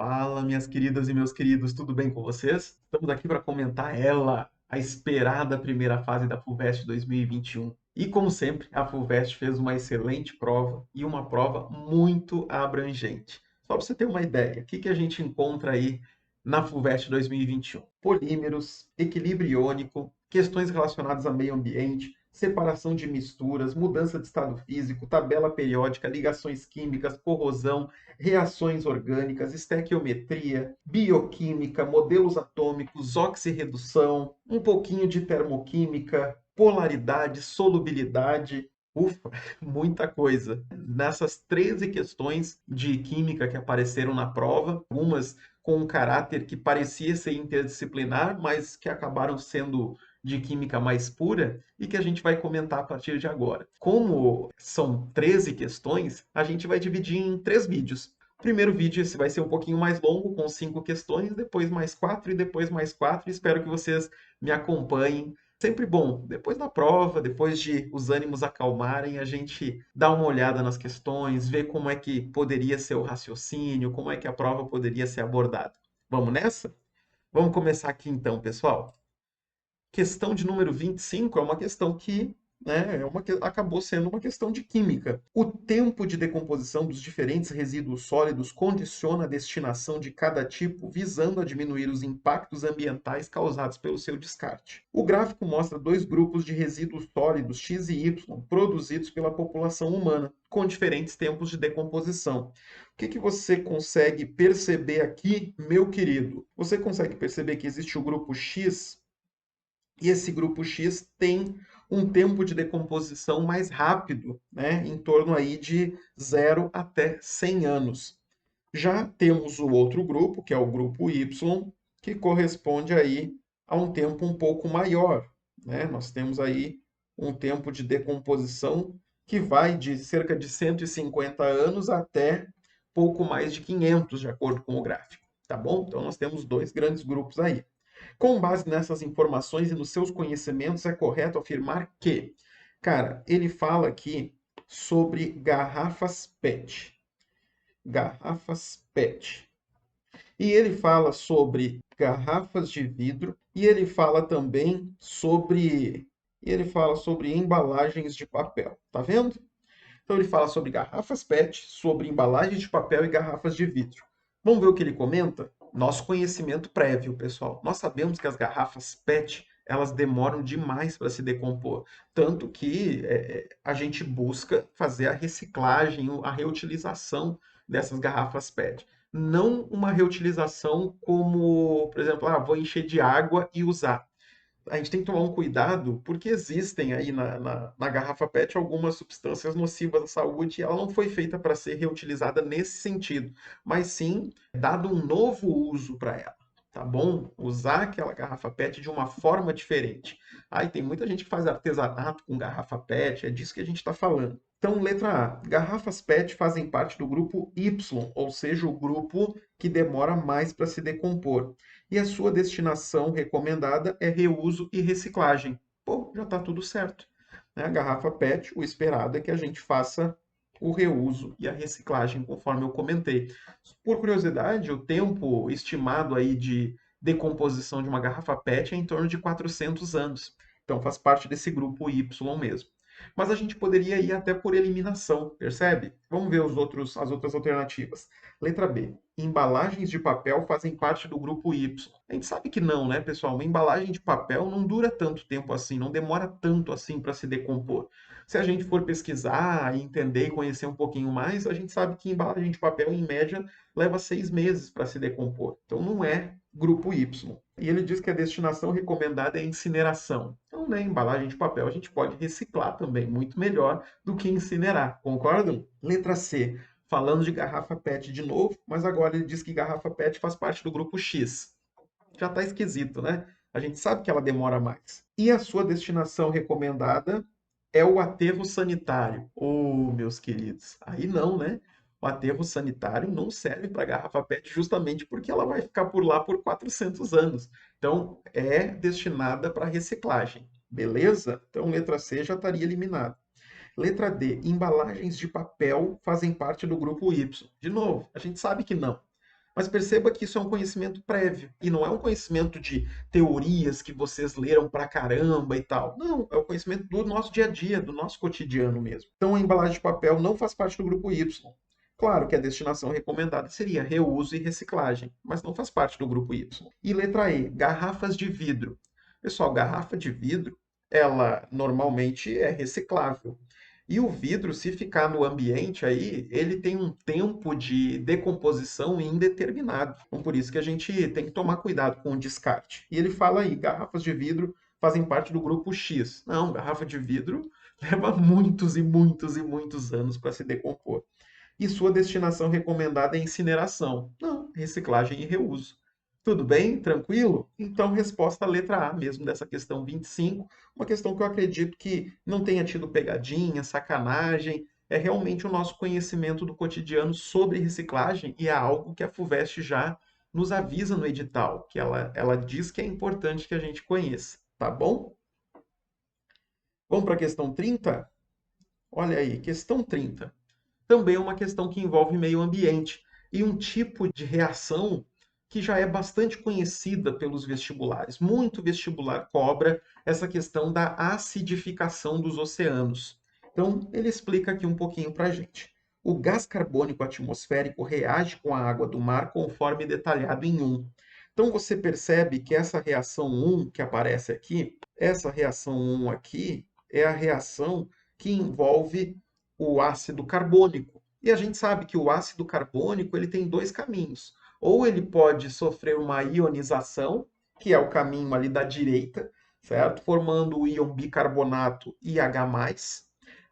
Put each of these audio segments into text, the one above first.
Fala, minhas queridas e meus queridos, tudo bem com vocês? Estamos aqui para comentar ela, a esperada primeira fase da FUVEST 2021. E como sempre, a FUVEST fez uma excelente prova e uma prova muito abrangente. Só para você ter uma ideia, o que a gente encontra aí na FUVEST 2021? Polímeros, equilíbrio iônico, questões relacionadas a meio ambiente, separação de misturas, mudança de estado físico, tabela periódica, ligações químicas, corrosão, reações orgânicas, estequiometria, bioquímica, modelos atômicos, oxirredução, um pouquinho de termoquímica, polaridade, solubilidade. Ufa, muita coisa. Nessas 13 questões de química que apareceram na prova, algumas com um caráter que parecia ser interdisciplinar, mas que acabaram sendo de química mais pura e que a gente vai comentar a partir de agora. Como são 13 questões, a gente vai dividir em 3 vídeos. O primeiro vídeo esse vai ser um pouquinho mais longo, com 5 questões, depois mais 4 e depois mais 4. Espero que vocês me acompanhem. Sempre bom, depois da prova, depois de os ânimos acalmarem, a gente dá uma olhada nas questões, vê como é que poderia ser o raciocínio, como é que a prova poderia ser abordada. Vamos nessa? Vamos começar aqui então, pessoal. Questão de número 25 é uma questão que, né, acabou sendo uma questão de química. O tempo de decomposição dos diferentes resíduos sólidos condiciona a destinação de cada tipo, visando a diminuir os impactos ambientais causados pelo seu descarte. O gráfico mostra 2 grupos de resíduos sólidos X e Y produzidos pela população humana, com diferentes tempos de decomposição. O que você consegue perceber aqui, meu querido? Você consegue perceber que existe o grupo X e esse grupo X tem um tempo de decomposição mais rápido, né, em torno aí de 0 até 100 anos. Já temos o outro grupo, que é o grupo Y, que corresponde aí a um tempo um pouco maior, né? Nós temos aí um tempo de decomposição que vai de cerca de 150 anos até pouco mais de 500, de acordo com o gráfico, tá bom? Então nós temos 2 grandes grupos aí. Com base nessas informações e nos seus conhecimentos, é correto afirmar que, cara, ele fala aqui sobre garrafas PET. Garrafas PET. E ele fala sobre garrafas de vidro e ele fala também sobre embalagens de papel. Tá vendo? Então ele fala sobre garrafas PET, sobre embalagens de papel e garrafas de vidro. Vamos ver o que ele comenta? Nosso conhecimento prévio, pessoal. Nós sabemos que as garrafas PET elas demoram demais para se decompor, tanto que a gente busca fazer a reciclagem, a reutilização dessas garrafas PET. Não uma reutilização como, por exemplo, vou encher de água e usar. A gente tem que tomar um cuidado, porque existem aí na garrafa PET algumas substâncias nocivas à saúde e ela não foi feita para ser reutilizada nesse sentido, mas sim dado um novo uso para ela. Tá bom? Usar aquela garrafa PET de uma forma diferente. Aí tem muita gente que faz artesanato com garrafa PET, é disso que a gente está falando. Então, letra A. Garrafas PET fazem parte do grupo Y, ou seja, o grupo que demora mais para se decompor e a sua destinação recomendada é reuso e reciclagem. Pô, já está tudo certo. Né? A garrafa PET, o esperado é que a gente faça o reuso e a reciclagem, conforme eu comentei. Por curiosidade, o tempo estimado aí de decomposição de uma garrafa PET é em torno de 400 anos. Então faz parte desse grupo Y mesmo. Mas a gente poderia ir até por eliminação, percebe? Vamos ver as outras alternativas. Letra B. Embalagens de papel fazem parte do grupo Y. A gente sabe que não, né, pessoal? Uma embalagem de papel não dura tanto tempo assim, não demora tanto assim para se decompor. Se a gente for pesquisar, entender e conhecer um pouquinho mais, a gente sabe que embalagem de papel, em média, leva 6 meses para se decompor. Então não é grupo Y. E ele diz que a destinação recomendada é incineração. Então, né, embalagem de papel a gente pode reciclar também, muito melhor do que incinerar, concordam? Letra C. Falando de garrafa PET de novo, mas agora ele diz que garrafa PET faz parte do grupo X. Já está esquisito, né? A gente sabe que ela demora mais. E a sua destinação recomendada é o aterro sanitário. Meus queridos, aí não, né? O aterro sanitário não serve para garrafa PET justamente porque ela vai ficar por lá por 400 anos. Então, é destinada para reciclagem. Beleza? Então, letra C já estaria eliminada. Letra D. Embalagens de papel fazem parte do grupo Y. De novo, a gente sabe que não. Mas perceba que isso é um conhecimento prévio e não é um conhecimento de teorias que vocês leram pra caramba e tal. Não, é o conhecimento do nosso dia a dia, do nosso cotidiano mesmo. Então a embalagem de papel não faz parte do grupo Y. Claro que a destinação recomendada seria reuso e reciclagem, mas não faz parte do grupo Y. E letra E, garrafas de vidro. Pessoal, garrafa de vidro, ela normalmente é reciclável. E o vidro, se ficar no ambiente aí, ele tem um tempo de decomposição indeterminado. Então, por isso que a gente tem que tomar cuidado com o descarte. E ele fala aí, garrafas de vidro fazem parte do grupo X. Não, garrafa de vidro leva muitos e muitos e muitos anos para se decompor. E sua destinação recomendada é incineração. Não, reciclagem e reuso. Tudo bem? Tranquilo? Então, resposta letra A mesmo dessa questão 25, uma questão que eu acredito que não tenha tido pegadinha, sacanagem, é realmente o nosso conhecimento do cotidiano sobre reciclagem e é algo que a FUVEST já nos avisa no edital, que ela diz que é importante que a gente conheça, tá bom? Vamos para a questão 30? Olha aí, questão 30. Também é uma questão que envolve meio ambiente e um tipo de reação que já é bastante conhecida pelos vestibulares. Muito vestibular cobra essa questão da acidificação dos oceanos. Então, ele explica aqui um pouquinho para a gente. O gás carbônico atmosférico reage com a água do mar conforme detalhado em 1. Então, você percebe que essa reação 1 que aparece aqui, essa reação 1 aqui, é a reação que envolve o ácido carbônico. E a gente sabe que o ácido carbônico ele tem dois caminhos. Ou ele pode sofrer uma ionização, que é o caminho ali da direita, certo? Formando o íon bicarbonato IH+,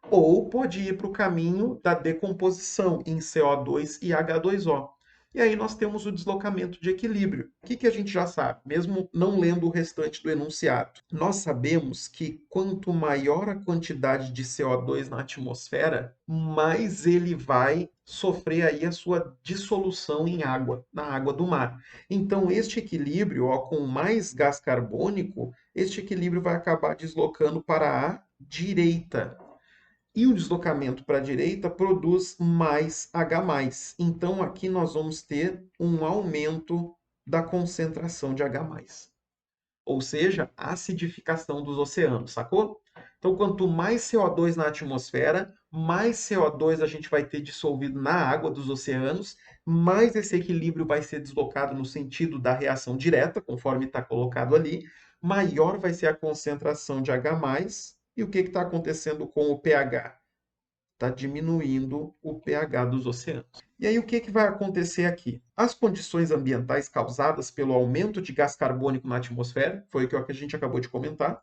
ou pode ir para o caminho da decomposição em CO2 e H2O. E aí nós temos o deslocamento de equilíbrio. O que a gente já sabe, mesmo não lendo o restante do enunciado? Nós sabemos que quanto maior a quantidade de CO2 na atmosfera, mais ele vai sofrer aí a sua dissolução em água, na água do mar. Então, este equilíbrio, ó, com mais gás carbônico, este equilíbrio vai acabar deslocando para a direita. E o deslocamento para a direita produz mais H+. Então, aqui nós vamos ter um aumento da concentração de H+. Ou seja, acidificação dos oceanos, sacou? Então, quanto mais CO2 na atmosfera, mais CO2 a gente vai ter dissolvido na água dos oceanos, mais esse equilíbrio vai ser deslocado no sentido da reação direta, conforme está colocado ali, maior vai ser a concentração de H+, e o que está acontecendo com o pH? Está diminuindo o pH dos oceanos. E aí, o que vai acontecer aqui? As condições ambientais causadas pelo aumento de gás carbônico na atmosfera, foi o que a gente acabou de comentar,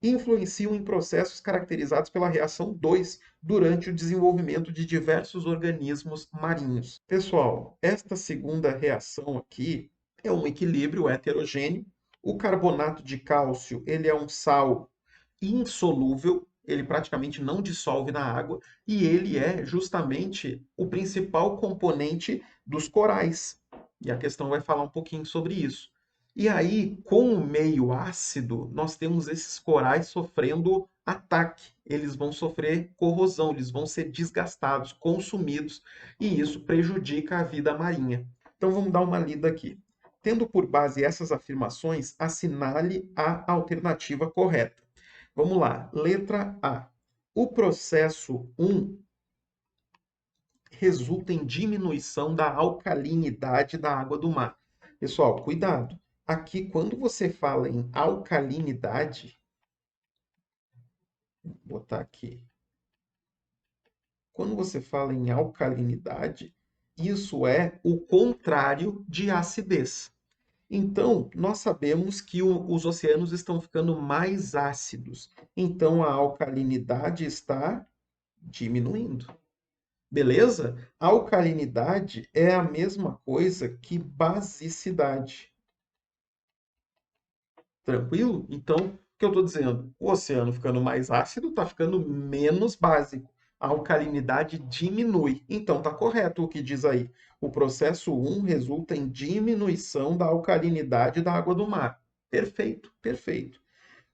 influenciam em processos caracterizados pela reação 2 durante o desenvolvimento de diversos organismos marinhos. Pessoal, esta segunda reação aqui é um equilíbrio heterogêneo. O carbonato de cálcio, ele é um sal insolúvel, ele praticamente não dissolve na água e ele é justamente o principal componente dos corais. E a questão vai falar um pouquinho sobre isso. E aí, com o meio ácido, nós temos esses corais sofrendo ataque. Eles vão sofrer corrosão, eles vão ser desgastados, consumidos, e isso prejudica a vida marinha. Então vamos dar uma lida aqui. Tendo por base essas afirmações, assinale a alternativa correta. Vamos lá, letra A. O processo 1 resulta em diminuição da alcalinidade da água do mar. Pessoal, cuidado. Aqui, quando você fala em alcalinidade, vou botar aqui. Quando você fala em alcalinidade, isso é o contrário de acidez. Então, nós sabemos que os oceanos estão ficando mais ácidos. Então, a alcalinidade está diminuindo. Beleza? Alcalinidade é a mesma coisa que basicidade. Tranquilo? Então, o que eu estou dizendo? O oceano ficando mais ácido está ficando menos básico. A alcalinidade diminui. Então, está correto o que diz aí. O processo 1 resulta em diminuição da alcalinidade da água do mar. Perfeito, perfeito.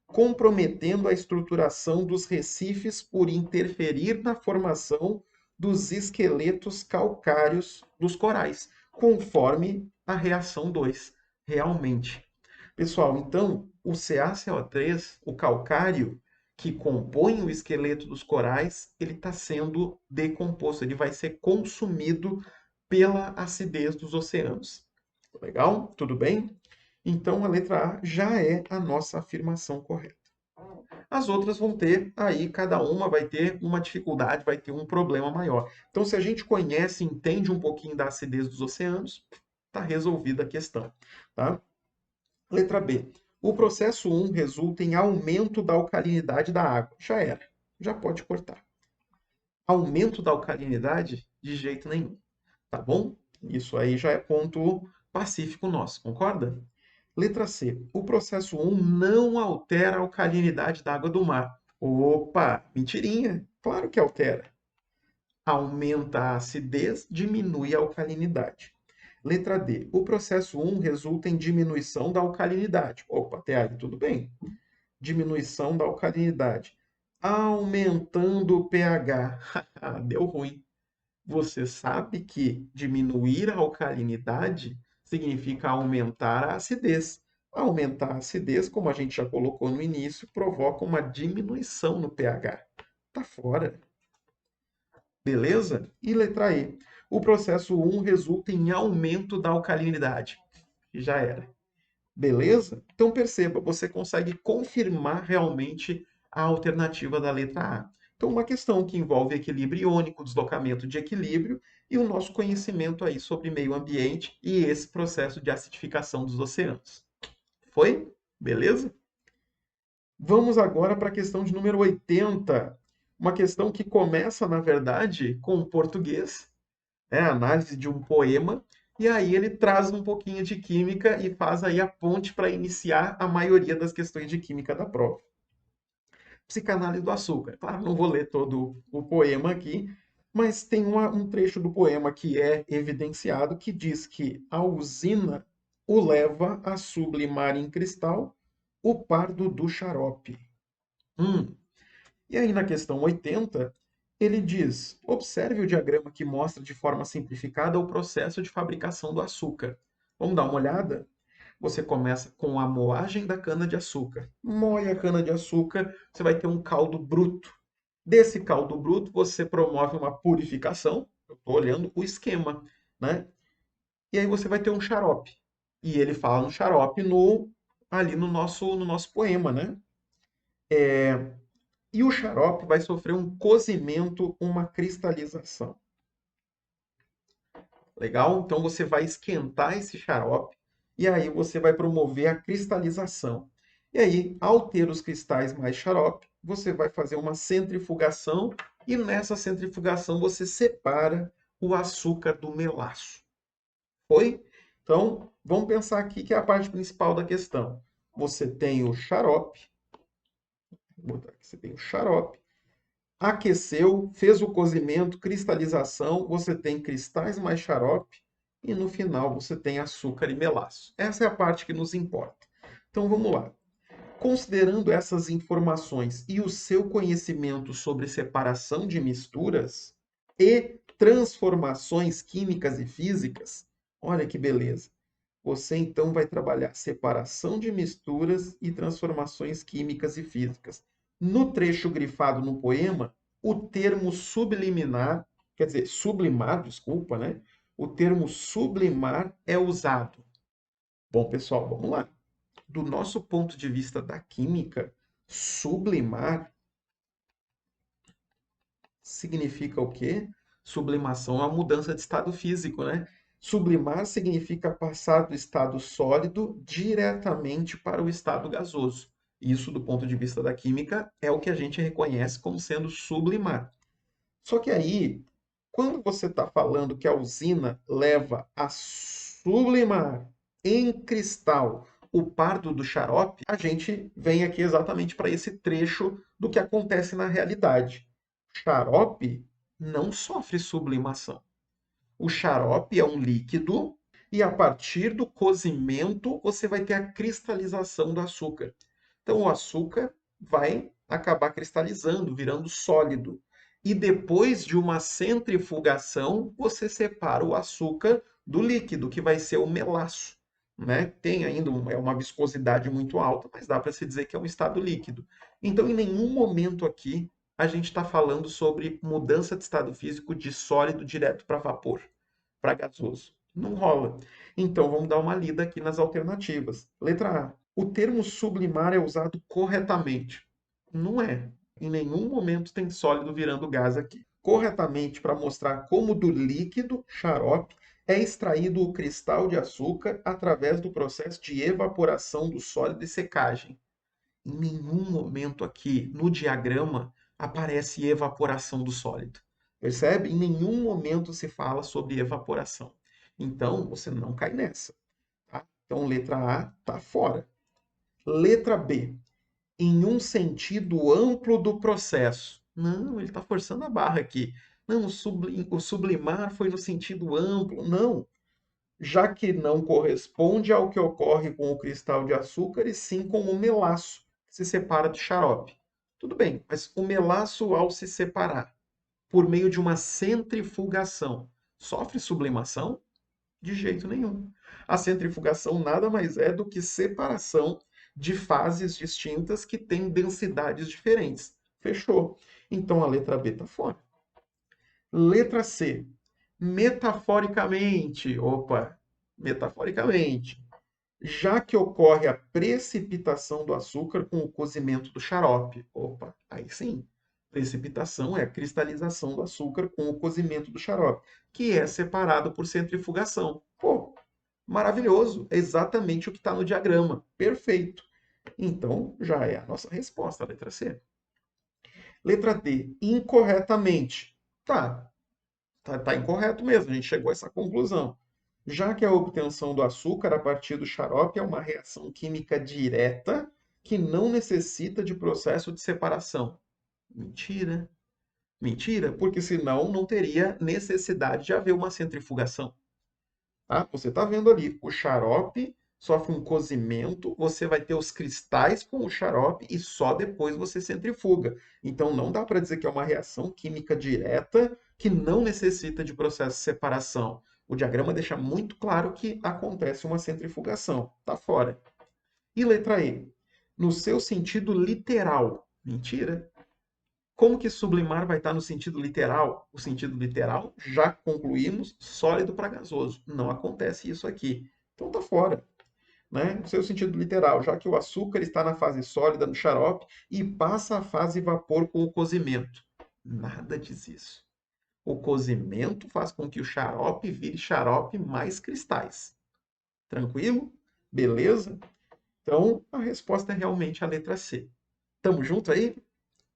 Comprometendo a estruturação dos recifes por interferir na formação dos esqueletos calcários dos corais. conforme a reação 2, realmente. Pessoal, então, o CaCO3, o calcário, que compõe o esqueleto dos corais, ele está sendo decomposto, ele vai ser consumido pela acidez dos oceanos. Legal? Tudo bem? Então, a letra A já é a nossa afirmação correta. As outras vão ter, aí cada uma vai ter uma dificuldade, vai ter um problema maior. Então, se a gente conhece, entende um pouquinho da acidez dos oceanos, está resolvida a questão. Tá? Letra B. O processo 1 resulta em aumento da alcalinidade da água. Já era. Já pode cortar. Aumento da alcalinidade? De jeito nenhum. Tá bom? Isso aí já é ponto pacífico nosso, concorda? Letra C. O processo 1 não altera a alcalinidade da água do mar. Opa, mentirinha. Claro que altera. Aumenta a acidez, diminui a alcalinidade. Letra D. O processo 1 resulta em diminuição da alcalinidade. Opa, até aí tudo bem. Diminuição da alcalinidade. Aumentando o pH. Deu ruim. Você sabe que diminuir a alcalinidade significa aumentar a acidez. Aumentar a acidez, como a gente já colocou no início, provoca uma diminuição no pH. Tá fora. Beleza? E letra E. O processo 1 resulta em aumento da alcalinidade. Já era. Beleza? Então perceba, você consegue confirmar realmente a alternativa da letra A. Então, uma questão que envolve equilíbrio iônico, deslocamento de equilíbrio e o nosso conhecimento aí sobre meio ambiente e esse processo de acidificação dos oceanos. Foi? Beleza? Vamos agora para a questão de número 80. Uma questão que começa, na verdade, com o português, né? A análise de um poema, e aí ele traz um pouquinho de química e faz aí a ponte para iniciar a maioria das questões de química da prova. Psicanálise do açúcar. Claro, não vou ler todo o poema aqui, mas tem um trecho do poema que é evidenciado que diz que a usina o leva a sublimar em cristal o pardo do xarope. E aí na questão 80, ele diz: observe o diagrama que mostra de forma simplificada o processo de fabricação do açúcar. Vamos dar uma olhada? Você começa com a moagem da cana-de-açúcar. Moe a cana-de-açúcar, você vai ter um caldo bruto. Desse caldo bruto, você promove uma purificação. Eu estou olhando o esquema, né? E aí você vai ter um xarope. E ele fala no xarope ali no nosso poema, né? E o xarope vai sofrer um cozimento, uma cristalização. Legal? Então você vai esquentar esse xarope e aí você vai promover a cristalização. E aí, ao ter os cristais mais xarope, você vai fazer uma centrifugação e nessa centrifugação você separa o açúcar do melaço. Foi? Então, vamos pensar aqui que é a parte principal da questão. Você tem o xarope, vou botar aqui, você tem o xarope, aqueceu, fez o cozimento, cristalização, você tem cristais mais xarope e no final você tem açúcar e melaço. Essa é a parte que nos importa. Então vamos lá. Considerando essas informações e o seu conhecimento sobre separação de misturas e transformações químicas e físicas, olha que beleza. Você então vai trabalhar separação de misturas e transformações químicas e físicas. No trecho grifado no poema, o termo subliminar, quer dizer, sublimar, desculpa, né? O termo sublimar é usado. Bom, pessoal, vamos lá. Do nosso ponto de vista da química, sublimar significa o quê? Sublimação é uma mudança de estado físico, né? Sublimar significa passar do estado sólido diretamente para o estado gasoso. Isso, do ponto de vista da química, é o que a gente reconhece como sendo sublimar. Só que aí, quando você está falando que a usina leva a sublimar em cristal o pardo do xarope, a gente vem aqui exatamente para esse trecho do que acontece na realidade. Xarope não sofre sublimação. O xarope é um líquido e a partir do cozimento você vai ter a cristalização do açúcar. Então o açúcar vai acabar cristalizando, virando sólido. E depois de uma centrifugação, você separa o açúcar do líquido, que vai ser o melaço, né? Tem ainda uma viscosidade muito alta, mas dá para se dizer que é um estado líquido. Então, em nenhum momento aqui a gente está falando sobre mudança de estado físico de sólido direto para vapor, para gasoso. Não rola. Então, vamos dar uma lida aqui nas alternativas. Letra A. O termo sublimar é usado corretamente. Não é. Em nenhum momento tem sólido virando gás aqui. Corretamente, para mostrar como do líquido, xarope, é extraído o cristal de açúcar através do processo de evaporação do sólido e secagem. Em nenhum momento aqui no diagrama aparece evaporação do sólido. Percebe? Em nenhum momento se fala sobre evaporação. Então, você não cai nessa. Tá? Então, letra A está fora. Letra B. Em um sentido amplo do processo. Não, ele está forçando a barra aqui. Não, o sublimar foi no sentido amplo. Não, já que não corresponde ao que ocorre com o cristal de açúcar, e sim com o melaço, que se separa do xarope. Tudo bem, mas o melaço, ao se separar por meio de uma centrifugação, sofre sublimação? De jeito nenhum. A centrifugação nada mais é do que separação de fases distintas que têm densidades diferentes. Fechou. Então a letra B está fora. Letra C. Metaforicamente. Opa, metaforicamente. Já que ocorre a precipitação do açúcar com o cozimento do xarope. Opa, aí sim. Precipitação é a cristalização do açúcar com o cozimento do xarope, que é separado por centrifugação. Pô, maravilhoso. É exatamente o que está no diagrama. Perfeito. Então, já é a nossa resposta, a letra C. Letra D, incorretamente. Tá incorreto mesmo, a gente chegou a essa conclusão. Já que a obtenção do açúcar a partir do xarope é uma reação química direta que não necessita de processo de separação. Mentira. Mentira, porque senão não teria necessidade de haver uma centrifugação. Tá? Você está vendo ali, o xarope sofre um cozimento, você vai ter os cristais com o xarope e só depois você centrifuga. Então não dá para dizer que é uma reação química direta que não necessita de processo de separação. O diagrama deixa muito claro que acontece uma centrifugação. Está fora. E letra E? No seu sentido literal. Mentira. Como que sublimar vai estar no sentido literal? O sentido literal, já concluímos, sólido para gasoso. Não acontece isso aqui. Então está fora. Né? No seu sentido literal, já que o açúcar está na fase sólida no xarope e passa à fase vapor com o cozimento. Nada diz isso. O cozimento faz com que o xarope vire xarope mais cristais. Tranquilo? Beleza? Então, a resposta é realmente a letra C. Tamo junto aí?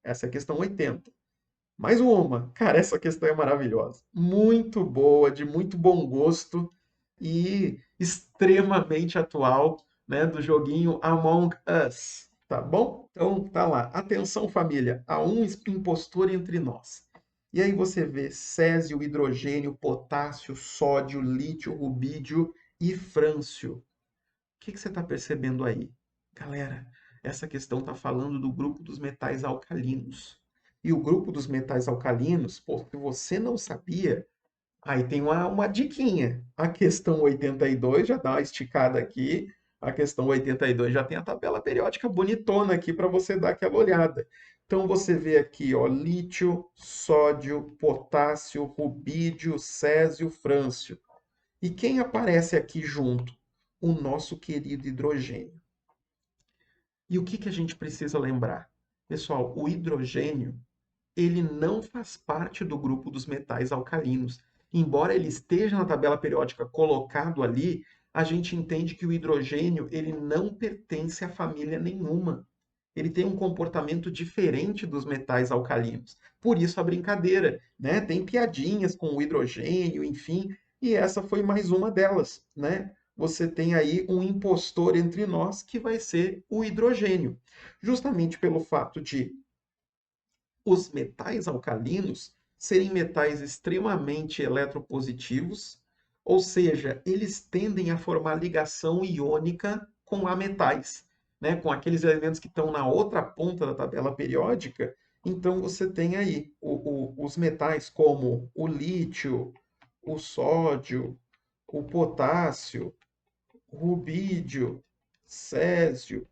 Essa é a questão 80. Mais uma. Cara, essa questão é maravilhosa. Muito boa, de muito bom gosto e extremamente atual, né, do joguinho Among Us, tá bom? Então, tá lá. Atenção, família, há um impostor entre nós. E aí você vê césio, hidrogênio, potássio, sódio, lítio, rubídio e frâncio. O que que você está percebendo aí? Galera, essa questão está falando do grupo dos metais alcalinos. E o grupo dos metais alcalinos, pô, se você não sabia, aí tem uma diquinha. A questão 82 já dá uma esticada aqui. A questão 82 já tem a tabela periódica bonitona aqui para você dar aquela olhada. Então você vê aqui, ó, lítio, sódio, potássio, rubídio, césio, frâncio. E quem aparece aqui junto? O nosso querido hidrogênio. E o que que a gente precisa lembrar? Pessoal, o hidrogênio, ele não faz parte do grupo dos metais alcalinos. Embora ele esteja na tabela periódica colocado ali, a gente entende que o hidrogênio, ele não pertence a família nenhuma. Ele tem um comportamento diferente dos metais alcalinos. Por isso a brincadeira, né? Tem piadinhas com o hidrogênio, enfim, e essa foi mais uma delas, né? Você tem aí um impostor entre nós que vai ser o hidrogênio. Justamente pelo fato de os metais alcalinos serem metais extremamente eletropositivos, ou seja, eles tendem a formar ligação iônica com ametais, né? Com aqueles elementos que estão na outra ponta da tabela periódica. Então você tem aí os metais como o lítio, o sódio, o potássio, rubídio, césio,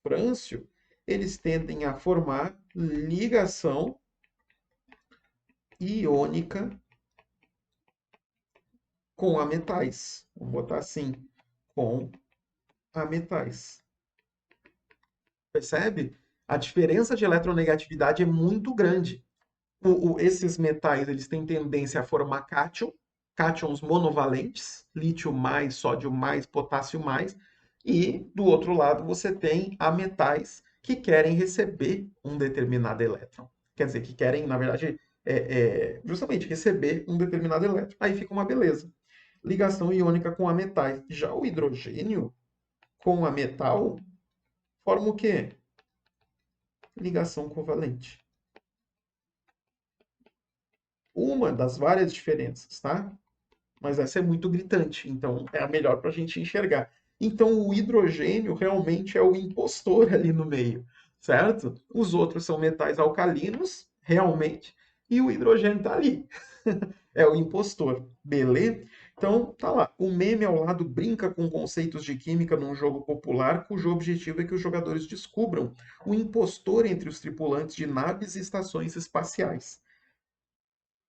frâncio, eles tendem a formar ligação iônica com ametais. Vamos botar assim, com ametais. Percebe? A diferença de eletronegatividade é muito grande. Esses metais eles têm tendência a formar cátion, cátions monovalentes, lítio mais, sódio mais, potássio mais, e do outro lado você tem ametais que querem receber um determinado elétron. Quer dizer, que querem, na verdade, justamente receber um determinado elétron. Aí fica uma beleza. Ligação iônica com ametais. Já o hidrogênio com a metal forma o quê? Ligação covalente. Uma das várias diferenças, tá? Mas essa é muito gritante, então é a melhor para a gente enxergar. Então o hidrogênio realmente é o impostor ali no meio, certo? Os outros são metais alcalinos, realmente, e o hidrogênio está ali. É o impostor, beleza? Então, tá lá. O meme ao lado brinca com conceitos de química num jogo popular, cujo objetivo é que os jogadores descubram o impostor entre os tripulantes de naves e estações espaciais.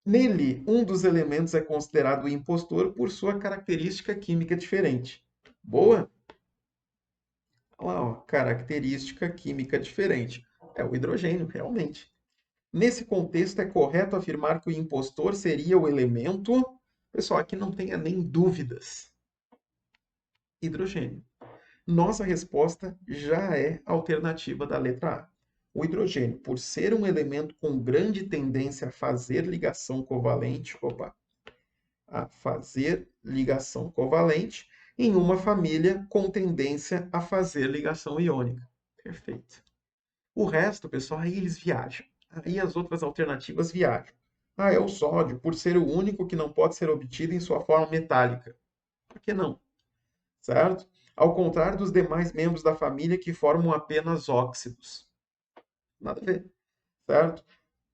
Nele, um dos elementos é considerado o impostor por sua característica química diferente. Boa? Olha lá, ó, característica química diferente. É o hidrogênio, realmente. Nesse contexto, é correto afirmar que o impostor seria o elemento. Pessoal, aqui não tenha nem dúvidas. Hidrogênio. Nossa resposta já é a alternativa da letra A. O hidrogênio, por ser um elemento com grande tendência a fazer ligação covalente, a fazer ligação covalente em uma família com tendência a fazer ligação iônica. Perfeito. O resto, pessoal, aí eles viajam. Aí as outras alternativas viajam. Ah, é o sódio, por ser o único que não pode ser obtido em sua forma metálica. Por que não? Certo? Ao contrário dos demais membros da família que formam apenas óxidos. Nada a ver, certo?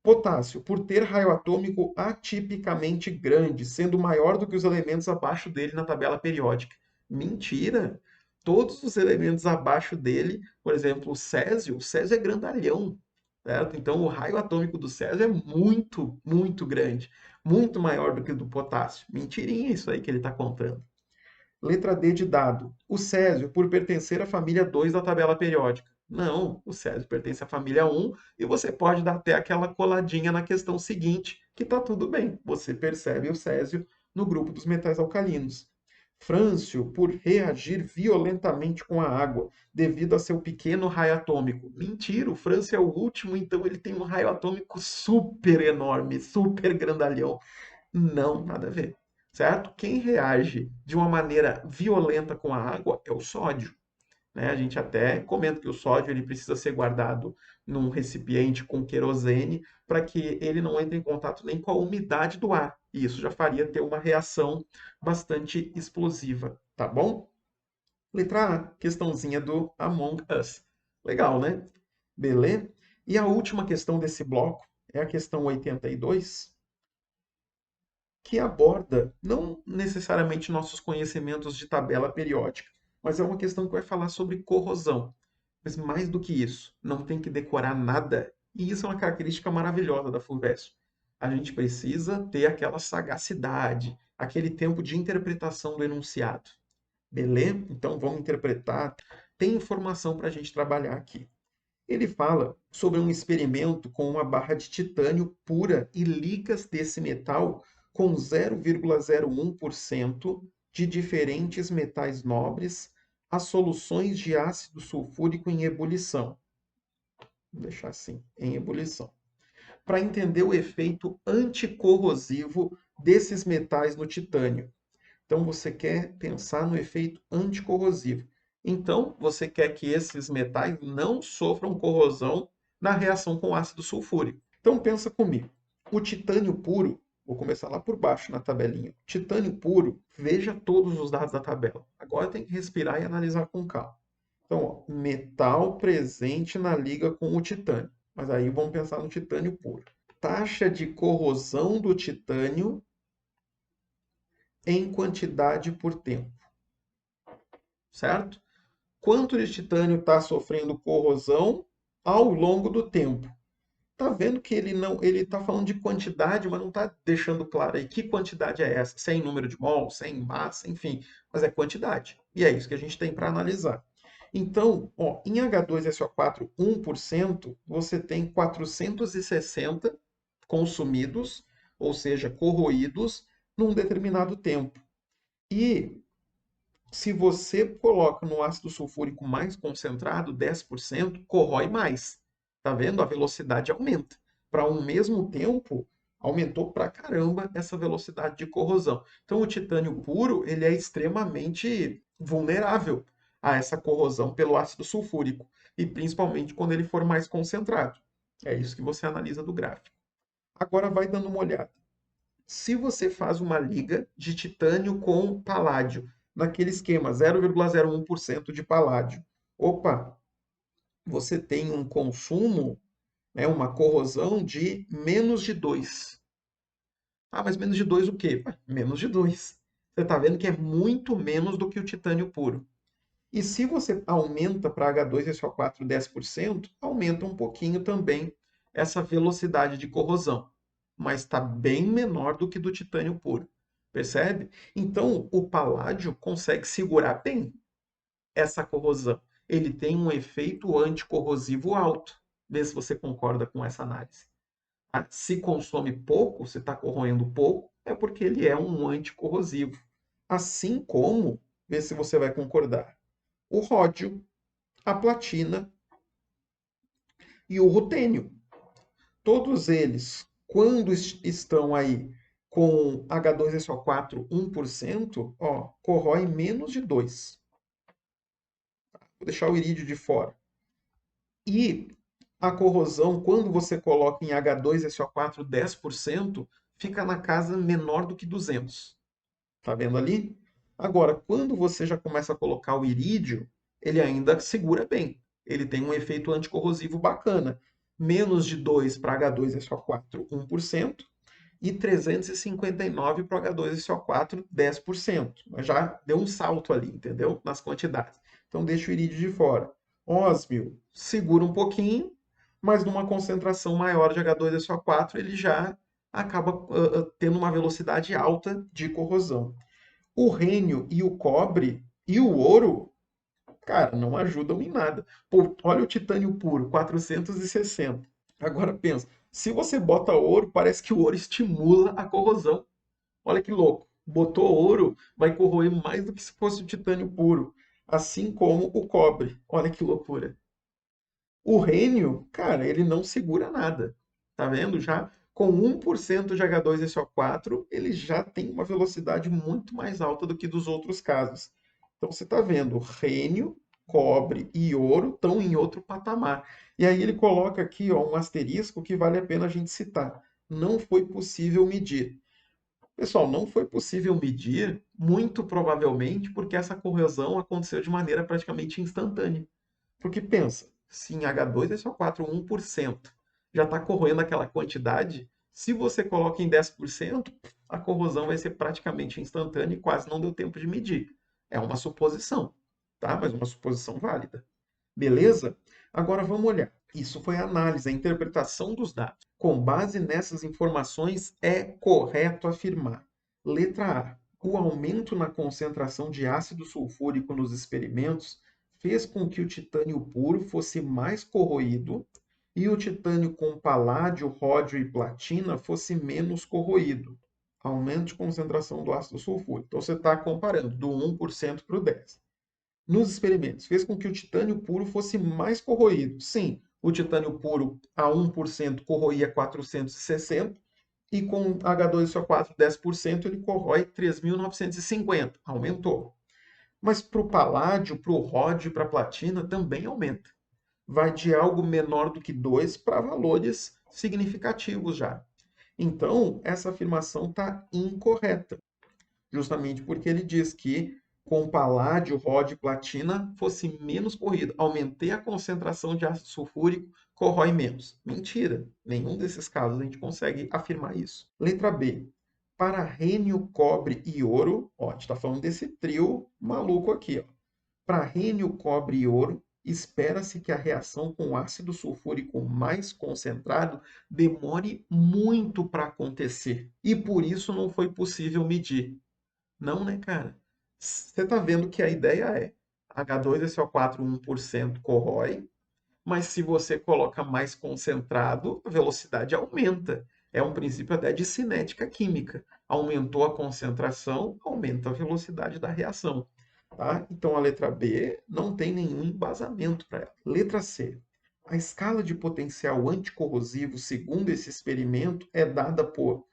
Potássio, por ter raio atômico atipicamente grande, sendo maior do que os elementos abaixo dele na tabela periódica. Mentira! Todos os elementos abaixo dele, por exemplo, o Césio é grandalhão, certo? Então, o raio atômico do Césio é muito, muito grande, muito maior do que o do potássio. Mentirinha isso aí que ele está contando. Letra D de dado. O césio, por pertencer à família 2 da tabela periódica. Não, o césio pertence à família 1 e você pode dar até aquela coladinha na questão seguinte, que está tudo bem. Você percebe o césio no grupo dos metais alcalinos. Frâncio, por reagir violentamente com a água, devido a seu pequeno raio atômico. Mentira, o Frâncio é o último, então ele tem um raio atômico super enorme, super grandalhão. Não, nada a ver, certo? Quem reage de uma maneira violenta com a água é o sódio, né? A gente até comenta que o sódio ele precisa ser guardado num recipiente com querosene para que ele não entre em contato nem com a umidade do ar. E isso já faria ter uma reação bastante explosiva, tá bom? Letra A, questãozinha do Among Us. Legal, né? Beleza? E a última questão desse bloco é a questão 82, que aborda não necessariamente nossos conhecimentos de tabela periódica, mas é uma questão que vai falar sobre corrosão. Mas mais do que isso, não tem que decorar nada, e isso é uma característica maravilhosa da FUVEST. A gente precisa ter aquela sagacidade, aquele tempo de interpretação do enunciado. Beleza? Então vamos interpretar. Tem informação para a gente trabalhar aqui. Ele fala sobre um experimento com uma barra de titânio pura e ligas desse metal com 0,01% de diferentes metais nobres a soluções de ácido sulfúrico em ebulição. Vou deixar assim, em ebulição. Para entender o efeito anticorrosivo desses metais no titânio. Então você quer pensar no efeito anticorrosivo. Então você quer que esses metais não sofram corrosão na reação com ácido sulfúrico. Então pensa comigo. O titânio puro, vou começar lá por baixo na tabelinha. Titânio puro, veja todos os dados da tabela. Agora tem que respirar e analisar com calma. Então, ó, metal presente na liga com o titânio. Mas aí vamos pensar no titânio puro. Taxa de corrosão do titânio em quantidade por tempo, certo? Quanto de titânio está sofrendo corrosão ao longo do tempo? Tá vendo que ele está falando de quantidade, mas não está deixando claro aí que quantidade é essa, se é em número de mol, se é em massa, enfim, mas é quantidade. E é isso que a gente tem para analisar. Então, ó, em H2SO4 1%, você tem 460 consumidos, ou seja, corroídos, num determinado tempo. E se você coloca no ácido sulfúrico mais concentrado, 10%, corrói mais. Tá vendo? A velocidade aumenta. Para um mesmo tempo, aumentou pra caramba essa velocidade de corrosão. Então, o titânio puro, ele é extremamente vulnerável a essa corrosão pelo ácido sulfúrico, e principalmente quando ele for mais concentrado. É isso que você analisa do gráfico. Agora vai dando uma olhada. Se você faz uma liga de titânio com paládio, naquele esquema 0,01% de paládio, opa, você tem um consumo, né, uma corrosão de menos de 2. Ah, mas menos de 2 o quê? Menos de 2. Você está vendo que é muito menos do que o titânio puro. E se você aumenta para H2SO4 10%, aumenta um pouquinho também essa velocidade de corrosão, mas está bem menor do que do titânio puro. Percebe? Então, o paládio consegue segurar bem essa corrosão. Ele tem um efeito anticorrosivo alto. Vê se você concorda com essa análise. Ah, se consome pouco, se está corroendo pouco, é porque ele é um anticorrosivo. Assim como, vê se você vai concordar, o ródio, a platina e o rutênio. Todos eles, quando estão aí com H2SO4 1%, ó, corrói menos de 2. Vou deixar o irídio de fora. E a corrosão, quando você coloca em H2SO4 10%, fica na casa menor do que 200. Tá vendo ali? Agora, quando você já começa a colocar o irídio, ele ainda segura bem. Ele tem um efeito anticorrosivo bacana. Menos de 2 para H2SO4, 1%, e 359 para H2SO4, 10%. Mas já deu um salto ali, entendeu? Nas quantidades. Então, deixa o irídio de fora. Ósmio, segura um pouquinho, mas numa concentração maior de H2SO4, ele já acaba tendo uma velocidade alta de corrosão. O rênio e o cobre e o ouro, cara, não ajudam em nada. Pô, olha o titânio puro, 460. Agora pensa, se você bota ouro, parece que o ouro estimula a corrosão. Olha que louco. Botou ouro, vai corroer mais do que se fosse o titânio puro. Assim como o cobre. Olha que loucura. O rênio, cara, ele não segura nada. Tá vendo? Já com 1% de H2SO4, ele já tem uma velocidade muito mais alta do que dos outros casos. Então você está vendo, rênio, cobre e ouro estão em outro patamar. E aí ele coloca aqui, ó, um asterisco que vale a pena a gente citar. Não foi possível medir. Pessoal, não foi possível medir, muito provavelmente porque essa corrosão aconteceu de maneira praticamente instantânea. Porque pensa, se em H2SO4 1% já está corroendo aquela quantidade, se você coloca em 10%, a corrosão vai ser praticamente instantânea e quase não deu tempo de medir. É uma suposição, tá? Mas uma suposição válida. Beleza? Agora vamos olhar. Isso foi a análise, a interpretação dos dados. Com base nessas informações, é correto afirmar. Letra A. O aumento na concentração de ácido sulfúrico nos experimentos fez com que o titânio puro fosse mais corroído e o titânio com paládio, ródio e platina fosse menos corroído. Aumento de concentração do ácido sulfúrico. Então você está comparando do 1% para o 10%. Nos experimentos, fez com que o titânio puro fosse mais corroído. Sim, o titânio puro a 1% corroía 460 e com H2SO4 10% ele corrói 3.950. Aumentou. Mas para o paládio, para o ródio e para a platina também aumenta. Vai de algo menor do que 2 para valores significativos já. Então, essa afirmação está incorreta, justamente porque ele diz que com paládio, ródio e platina fosse menos corrido. Aumentei a concentração de ácido sulfúrico, corrói menos. Mentira, nenhum desses casos a gente consegue afirmar isso. Letra B. Para rênio, cobre e ouro, ó, a gente está falando desse trio maluco aqui, ó. Para rênio, cobre e ouro, espera-se que a reação com ácido sulfúrico mais concentrado demore muito para acontecer. E por isso não foi possível medir. Não, né, cara? Você está vendo que a ideia é H2SO4 1% corrói, mas se você coloca mais concentrado, a velocidade aumenta. É um princípio até de cinética química. Aumentou a concentração, aumenta a velocidade da reação. Tá? Então a letra B não tem nenhum embasamento para ela. Letra C. A escala de potencial anticorrosivo, segundo esse experimento, é dada por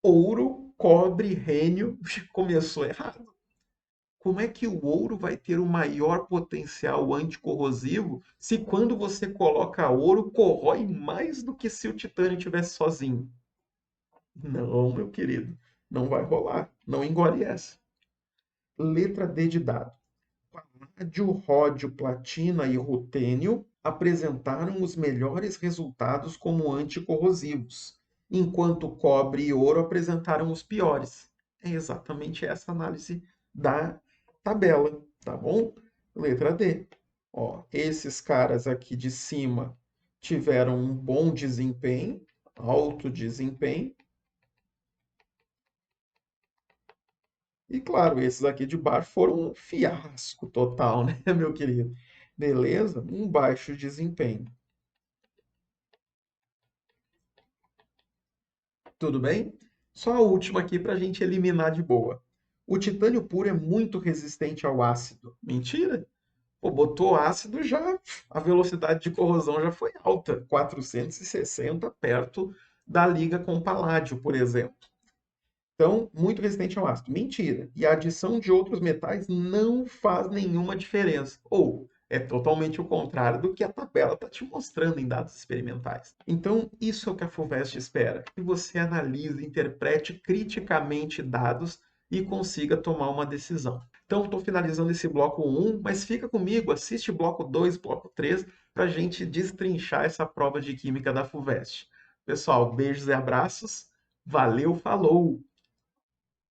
ouro, cobre, rênio. Começou errado. Como é que o ouro vai ter o maior potencial anticorrosivo se quando você coloca ouro corrói mais do que se o titânio tivesse sozinho? Não, meu querido, não vai rolar. Não engole essa. Letra D de dado. Paládio, ródio, platina e rutênio apresentaram os melhores resultados como anticorrosivos, enquanto cobre e ouro apresentaram os piores. É exatamente essa análise da tabela, tá bom? Letra D. Ó, esses caras aqui de cima tiveram um bom desempenho, alto desempenho, e claro, esses aqui de baixo foram um fiasco total, né, meu querido? Beleza? Um baixo desempenho. Tudo bem? Só a última aqui para a gente eliminar de boa. O titânio puro é muito resistente ao ácido. Mentira? Pô, botou ácido já, a velocidade de corrosão já foi alta, 460 perto da liga com paládio, por exemplo. Então, muito resistente ao ácido. Mentira. E a adição de outros metais não faz nenhuma diferença. Ou é totalmente o contrário do que a tabela está te mostrando em dados experimentais. Então, isso é o que a FUVEST espera. Que você analise, interprete criticamente dados e consiga tomar uma decisão. Então, estou finalizando esse bloco 1, mas fica comigo, assiste bloco 2, bloco 3, para a gente destrinchar essa prova de Química da FUVEST. Pessoal, beijos e abraços. Valeu, falou!